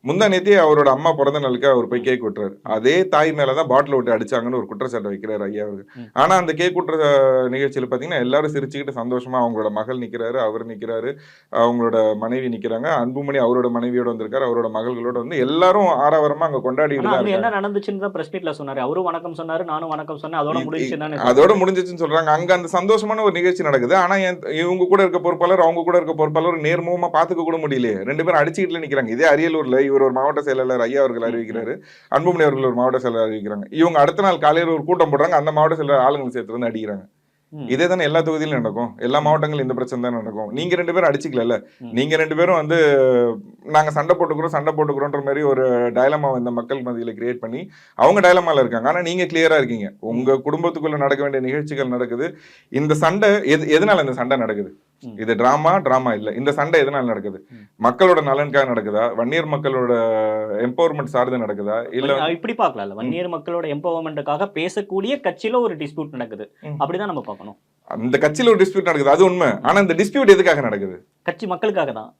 முந்தா நேத்தி அவரோட அம்மா பிறந்த நாளுக்கு அவர் போய் கேக் வெட்டுறாரு. அதே தாய் மேல தான் பாட்டில் விட்டு அடிச்சாங்கன்னு ஒரு குற்றச்சாட்டு வைக்கிறாரு ஐயா அவரு. ஆனா அந்த கேக் வெட்டுற நிகழ்ச்சியில பார்த்தீங்கன்னா, எல்லாரும் சிரிச்சுக்கிட்டு சந்தோஷமா அவங்களோட மகள் நிக்கிறாரு, அவர் நிக்கிறாரு, அவங்களோட மனைவி நிக்கிறாங்க. அன்புமணி அவரோட மனைவியோட வந்திருக்காரு, அவரோட மகள்களோட வந்து எல்லாரும் ஆரவாரமா அங்க ஆனா கொண்டாடிட்டு தான் அங்க என்ன இருக்காங்க. நடந்துச்சுன்னு தான் பிரஸ் மீட்ல சொன்னாரு. அவரும் வணக்கம் சொன்னாரு, நானும் வணக்கம் சொன்னேன். அதோட முடிஞ்சுச்சுன்னு தானே அதோட சொல்றாரு. முடிஞ்சிச்சுன்னு சொல்றாங்க. அங்க அந்த சந்தோஷமான ஒரு நிகழ்ச்சி நடக்குது. ஆனா இவங்க கூட இருக்க பொறுப்பாளர், அவங்க கூட இருக்க பொறுப்பாளர் நேர்முகமா பாத்துக்க கூட முடியலையே. 2 பேரும் அடிச்சுக்கிட்டுல நிக்கிறாங்க. இதே அரியலூர்ல இவர் ஒரு மாவட்ட செயலாளர் ஐயா அவர்கள் அறிவிக்கிறாரு. அன்புமணி அவர்கள் ஒரு மாவட்ட செயலாளர் அறிவிக்கிறாங்க. இவங்க அடுத்த நாள் காலையில ஒரு கூட்டம் போடுறாங்க. அந்த மாவட்ட செயலாளர் ஆளுங்களை சேர்த்து வந்து அடிக்கிறாங்க. இதே தானே எல்லா தொகுதியிலும் நடக்கும். எல்லா மாவட்டங்களும் இந்த பிரச்சனை தான் நடக்கும். நீங்க 2 பேரும் அடிச்சுக்கல. நீங்க 2 பேரும் வந்து நாங்க சண்டை போட்டுக்கிறோன்ற மாதிரி ஒரு டயலமா இந்த மக்கள் மத்தியில கிரியேட் பண்ணி அவங்க டயலமால இருக்காங்க. ஆனா நீங்க கிளியரா இருக்கீங்க. உங்க குடும்பத்துக்குள்ள நடக்க வேண்டிய நிகழ்ச்சிகள் நடக்குது. இந்த சண்டை எதனால இந்த சண்டை நடக்குது? இது டிராமா இல்ல. இந்த சண்டை எதனால நடக்குது? மக்களோட நலனுக்காக நடக்குதா? வன்னியர் மக்களோட எம்பவர்மெண்ட் சார்ந்து நடக்குதா? இல்ல இப்படி பார்க்கலாம்ல. வன்னியர் மக்களோட எம்பவர்மெண்ட்டுக்காக பேசக்கூடிய கட்சியில ஒரு டிஸ்பியூட் நடக்குது. அப்படிதான் நம்ம பார்க்கணும். அந்த கட்சியில ஒரு டிஸ்பியூட் நடக்குது. அது உண்மை. ஆனா இந்த டிஸ்பியூட் எதுக்காக நடக்குது? கட்சி மக்களுக்காக தான்.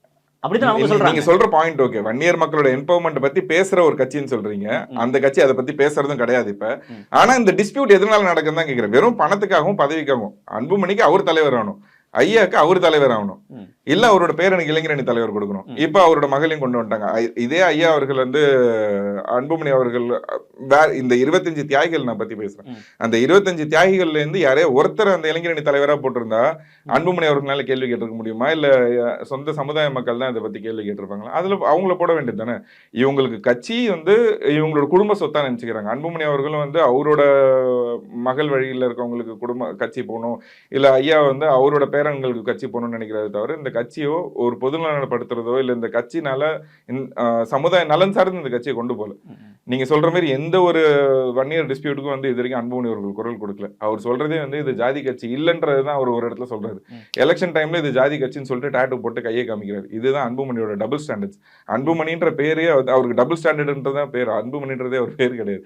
அப்படிதான் அவங்க சொல்றாங்க. நீங்க சொல்ற பாயிண்ட் ஓகே. வன்னியர் மக்களோட எம்பவர்மெண்ட் பத்தி பேசுற ஒரு கட்சின்னு சொல்றீங்க. அந்த கட்சி அதை பத்தி பேசுறதும் கிடையாது இப்ப. ஆனா இந்த டிஸ்பியூட் எதனால நடக்குதுன்னு தான் கேக்குறேன். வெறும் பணத்துக்காகவும் பதவிக்காகவும். அன்புமணிக்கு அவர் தலைவர் ஆகணும், ஐயாக்கு அவர் தலைவர் ஆகணும், இல்ல அவரோட பேரனுக்கு இளைஞரணி தலைவர் கொடுக்கணும். இப்ப அவரோட மகளையும் கொண்டு வந்துட்டாங்க. இதே ஐயா அவர்கள் வந்து அன்புமணி அவர்கள் இந்த 25 தியாகிகள் நான் பத்தி பேசுறேன். அந்த 25 தியாகிகள்ல இருந்து யாரே ஒருத்தர் அந்த இளைஞரணி தலைவரா போட்டிருந்தா அன்புமணி அவர்களால கேள்வி கேட்டிருக்க முடியுமா? இல்ல சொந்த சமுதாய மக்கள் தான் இதை பத்தி கேள்வி கேட்டிருப்பாங்களா? அதுல அவங்கள போட வேண்டியது தானே. இவங்களுக்கு கட்சி வந்து இவங்களோட குடும்ப சொத்தா நினைச்சுக்கிறாங்க. அன்புமணி அவர்களும் வந்து அவரோட மகள் வழியில் இருக்கவங்களுக்கு குடும்ப கட்சி போகணும், இல்ல ஐயா வந்து அவரோட பேரன்களுக்கு கட்சி போகணும்னு நினைக்கிறது தவிர இந்த கட்சியோ ஒரு பொது நலப்படுத்துறதோ இல்ல இந்த கட்சினால சமுதாய நலன் சார்ந்து இந்த கட்சியை கொண்டு போல. நீங்க சொல்ற மாதிரி எந்த ஒரு வன்னியர் டிஸ்பியூட்டுக்கும் வந்து இது வரைக்கும் அன்புமணி அவர்கள் குரல் கொடுக்கல. அவர் சொல்றதே வந்து இது ஜாதி கட்சி இல்லன்றதுதான் அவர் ஒரு இடத்துல சொல்றாரு. எலெக்ஷன் டைம்ல இது ஜாதி கட்சின்னு சொல்லிட்டு டாட்டூ போட்டு கையை காமிக்கிறாரு. இதுதான் அன்புமணியோட டபுள் ஸ்டாண்டர்ட்ஸ். அன்புமணின்ற பேரே அவருக்கு டபுள் ஸ்டாண்டர்ட்ன்றதான் பேர். அன்புமணின்றதே அவர் பேர் கிடையாது.